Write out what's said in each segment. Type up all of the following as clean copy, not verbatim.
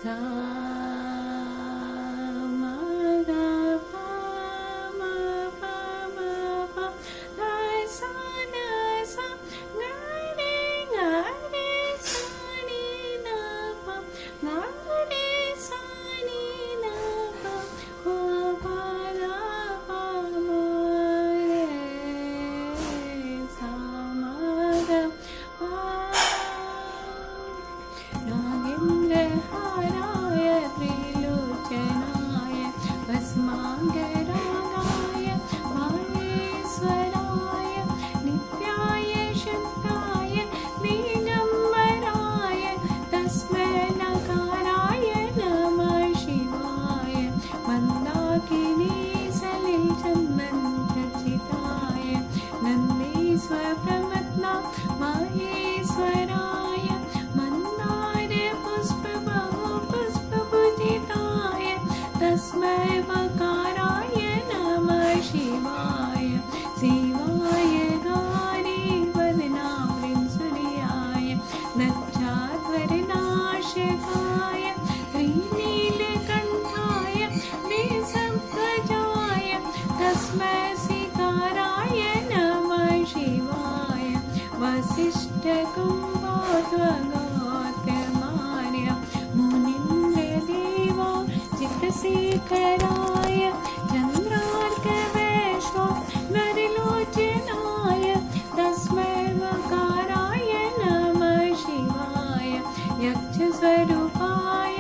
सा म ग प म प म प ध सा न सा ग रे ग रे सा नि ध प ग रे सा नि ध प म प ध प म रे सा म ग प नागेन्द्रहाराय त्रिलोचनाय भस्माङ्गरागाय माहेश्वराय नित्याय शुद्धाय दिगम्बराय तस्मै नकाराय नमः शिवाय मन्दाकिनी सलिलचन्दनचर्चिताय नन्दीश्वर प्रमत्ना माहेश्वराय पुष्पपूजिताय तस्मै वकाराय नमः शिवाय शिवाय गौरी वदनाम्रिं सूर्याय नक्षत्रनाशकाय श्रीनीलकण्ठाय वृषध्वजाय तस्मै शिकाराय नमः शिवाय वसिष्ठकुम्भोद्भगोत्तमार्य मुनीन्द्रदेवा चित्रशेखराय चन्द्रार्कवैश्वानरलोचनाय तस्मै वकाराय नमः शिवाय यक्षस्वरूपाय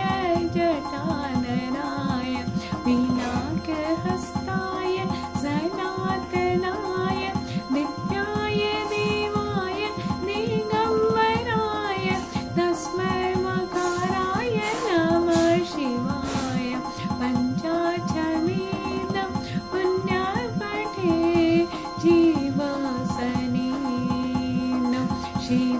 जटाननाय पिनाकहस्ताय सनातनाय नित्याय देवाय दिगम्बराय तस्मै वकाराय नमः शिवाय पञ्चाक्षरीदं पुण्यपठे जीवसनेन शिव